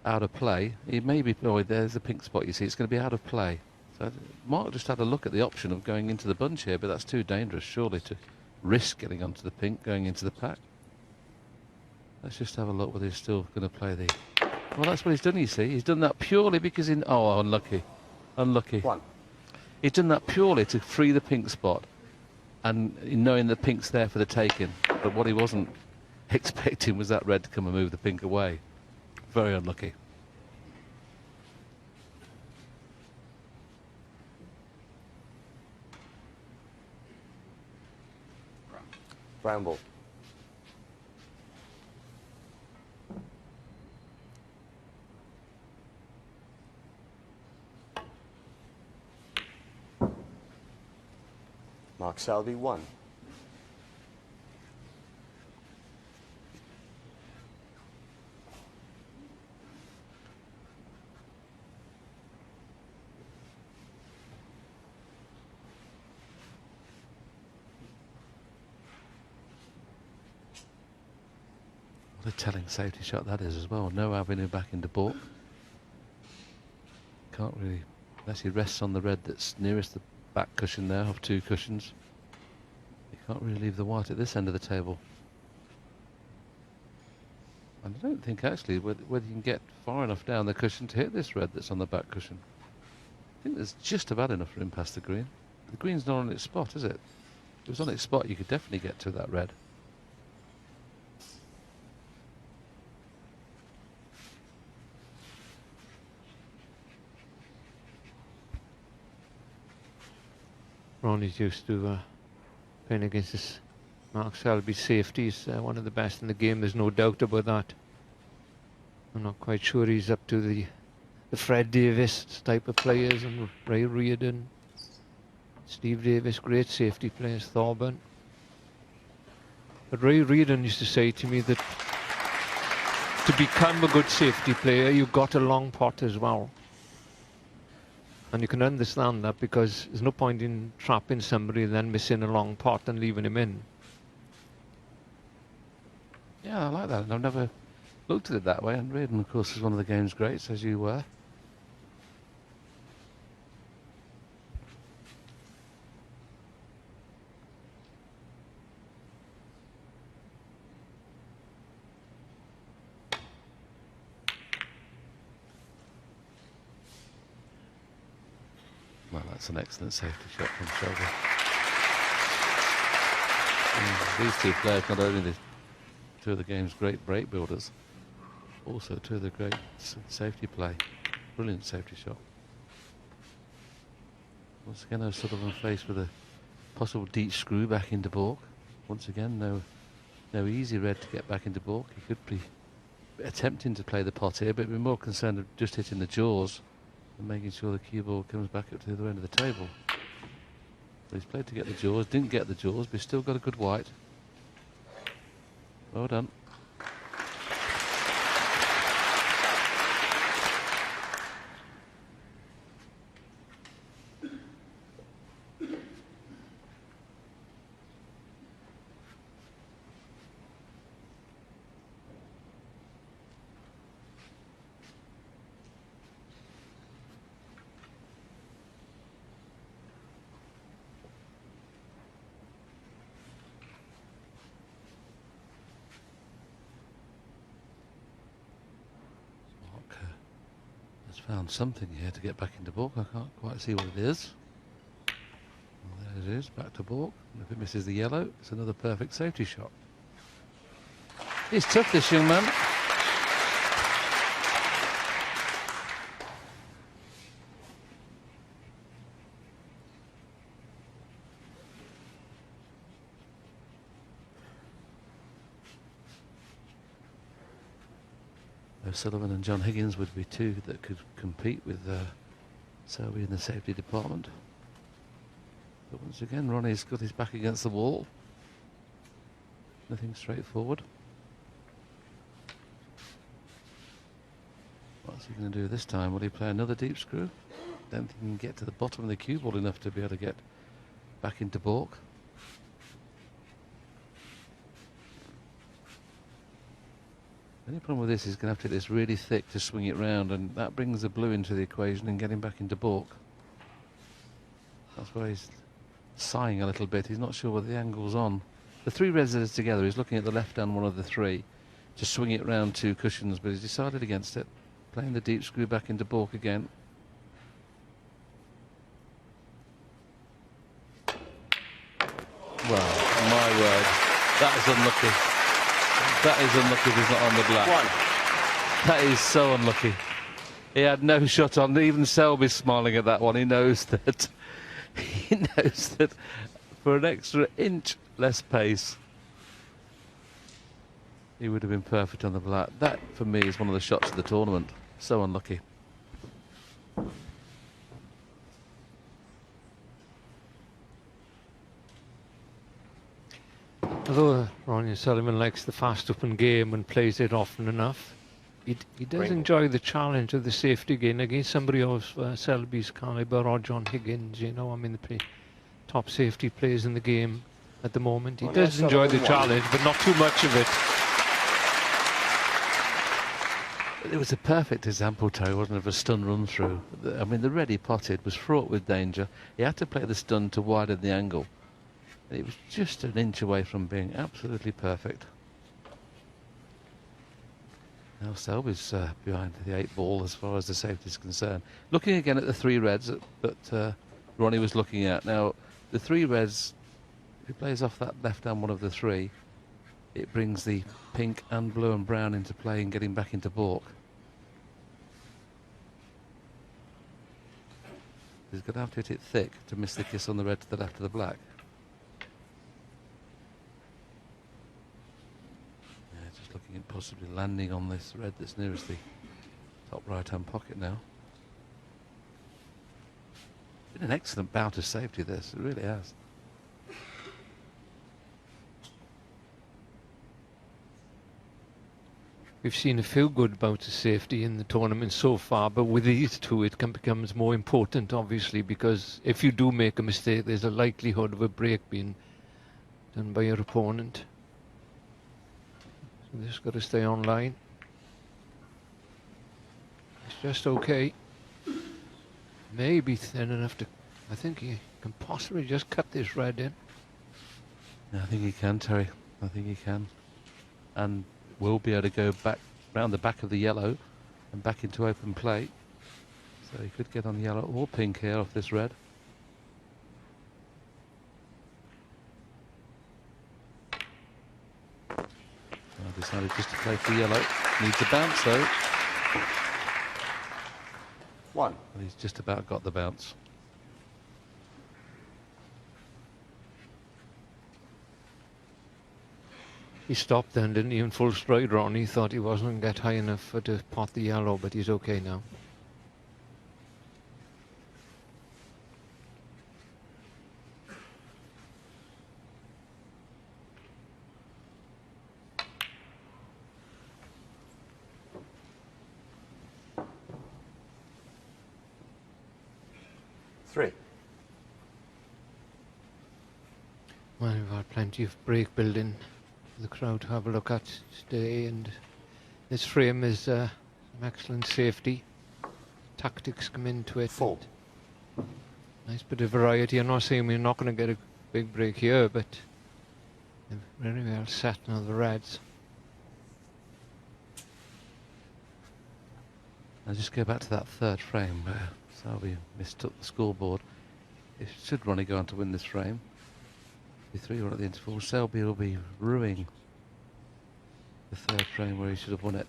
out of play. He may be, oh, there's a pink spot, you see, it's going to be out of play. So Mark just had a look at the option of going into the bunch here, but that's too dangerous, surely, to risk getting onto the pink, going into the pack. Let's just have a look whether he's still going to play the... Well, that's what he's done, you see. He's done that purely because in... Oh, unlucky. Unlucky. One. He's done that purely to free the pink spot and knowing the pink's there for the taking. But what he wasn't expecting was that red to come and move the pink away. Very unlucky. Brown ball. Mark Selby, 1. What a telling safety shot that is as well. No avenue back into baulk. Can't really, unless he rests on the red that's nearest the back cushion there of 2 cushions. You can't really leave the white at this end of the table. And I don't think actually whether you can get far enough down the cushion to hit this red that's on the back cushion. I think there's just about enough room past the green. The green's not on its spot, is it? If it was on its spot, you could definitely get to that red. Ronnie's used to playing against this Mark Selby safety. He's one of the best in the game, there's no doubt about that. I'm not quite sure he's up to the Fred Davis type of players, and Ray Reardon, Steve Davis, great safety players, Thorburn. But Ray Reardon used to say to me that to become a good safety player, you've got a long pot as well. And you can understand that, because there's no point in trapping somebody and then missing a long pot and leaving him in. Yeah, I like that. And I've never looked at it that way. And Reardon, of course, is one of the game's greats, as you were. Well, that's an excellent safety shot from Selby. These two players, not only the two of the game's great break builders, also two of the great safety play. Brilliant safety shot. Once again, O'Sullivan faced with a possible deep screw back into baulk. Once again, no easy red to get back into baulk. He could be attempting to play the pot here, but be more concerned of just hitting the jaws and making sure the cue ball comes back up to the other end of the table. But he's played to get the jaws, didn't get the jaws, but he's still got a good white. Well done. Found something here to get back into baulk. I can't quite see what it is. Well, there it is, back to baulk. And if it misses the yellow, it's another perfect safety shot. He's tough, this young man. O'Sullivan and John Higgins would be two that could compete with Selby in the safety department. But once again, Ronnie's got his back against the wall. Nothing straightforward. What's he going to do this time? Will he play another deep screw? Don't think he can get to the bottom of the cue ball enough to be able to get back into baulk. The only problem with this is going to have to get this really thick to swing it round, and that brings the blue into the equation and getting back into baulk. That's why he's sighing a little bit. He's not sure whether the angle's on. The three reds that are together, he's looking at the left-hand one of the three to swing it round 2 cushions, but he's decided against it. Playing the deep screw back into baulk again. Well, my word, that is unlucky. That is unlucky if he's not on the black. 1. That is so unlucky. He had no shot on. Even Selby's smiling at that one. He knows that. He knows that for an extra inch less pace, he would have been perfect on the black. That, for me, is one of the shots of the tournament. So unlucky. Although Ronnie O'Sullivan likes the fast open game and plays it often enough, he does Rainbow. enjoy the challenge of the safety game against somebody of Selby's calibre or John Higgins. You know, I mean, the top safety players in the game at the moment. He Ronnie does enjoy the O'Sullivan won. challenge, but not too much of it. It was a perfect example, Terry, wasn't it, of a stun run through. I mean, the red he potted was fraught with danger. He had to play the stun to widen the angle. It was just an inch away from being absolutely perfect. Now Selby's behind the 8 ball as far as the safety is concerned. Looking again at the 3 reds that Ronnie was looking at. Now, the 3 reds, if he plays off that left-hand one of the 3, it brings the pink and blue and brown into play and getting back into baulk. He's going to have to hit it thick to miss the kiss on the red to the left of the black. Yeah, just looking at possibly landing on this red that's nearest the top right-hand pocket now. Been an excellent bout of safety, this. It really has. We've seen a few good bouts of safety in the tournament so far, but with these two it becomes more important, obviously, because if you do make a mistake, there's a likelihood of a break being done by your opponent. So this got to stay online. It's just okay. Maybe thin enough to... I think he can possibly just cut this red in. Yeah, I think he can, Terry. I think he can. And will be able to go back round the back of the yellow and back into open play. So he could get on yellow or pink here off this red. I decided just to play for yellow. Needs a bounce though. 1. And he's just about got the bounce. He stopped then, didn't he, in full stride, Ron? He thought he wasn't going to get high enough to pot the yellow, but he's okay now. Three. Well, we've had plenty of break building for the crowd to have a look at today, and this frame is some excellent safety. Tactics come into it. 4. Nice bit of variety. I'm not saying we're not going to get a big break here, but they're very well set now, the reds. I'll just go back to that third frame where Selby mistook the scoreboard. Should Ronnie go on to win this frame, the 3-1 at the interval, Selby will be ruining the third frame where he should have won it.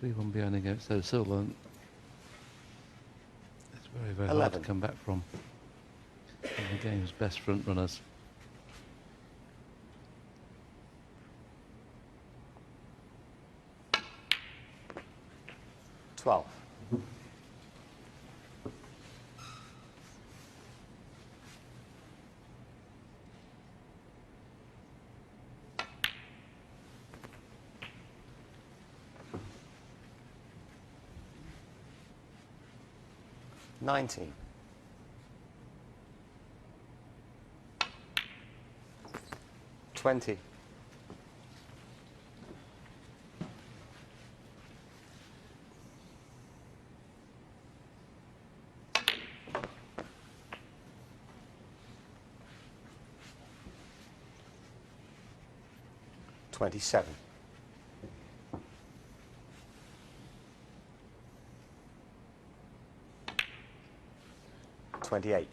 3-1 behind against O'Sullivan. It's very, very hard 11. to come back from. One of the game's best front runners. 12. $19. 20. 27. 28.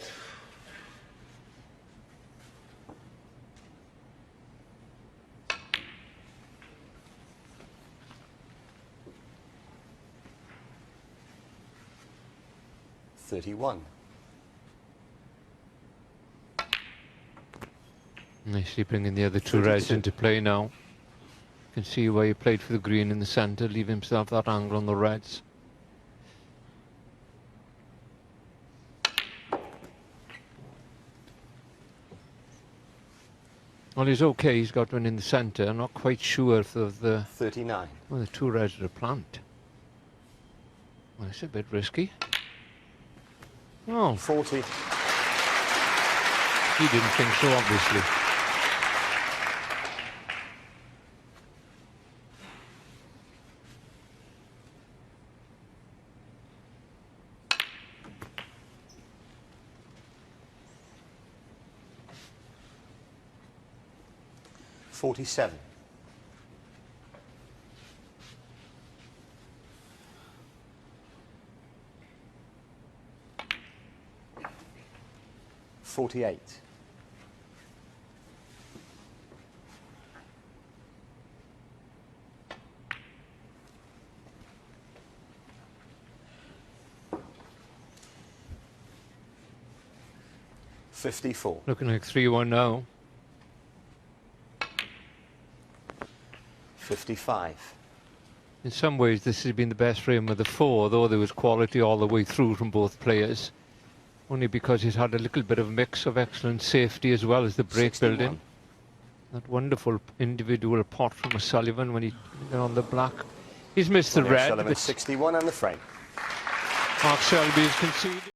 31. Nicely bringing the other two reds 32. into play now. You can see why he played for the green in the centre, leave himself that angle on the reds. Well, he's okay. He's got one in the centre. I'm not quite sure if the 39. well, the two reds are a plant. Well, it's a bit risky. Oh, 40. he didn't think so, obviously. $47. 48. 54. Looking like 3-1 now. 55. In some ways, this has been the best frame of the four, though there was quality all the way through from both players. Only because he's had a little bit of a mix of excellent safety as well as the break 61. building. That wonderful individual pot from O'Sullivan when he got on the black. He's missed the Ronnie red. O'Sullivan, But 61 and the frame. Mark Selby has conceded.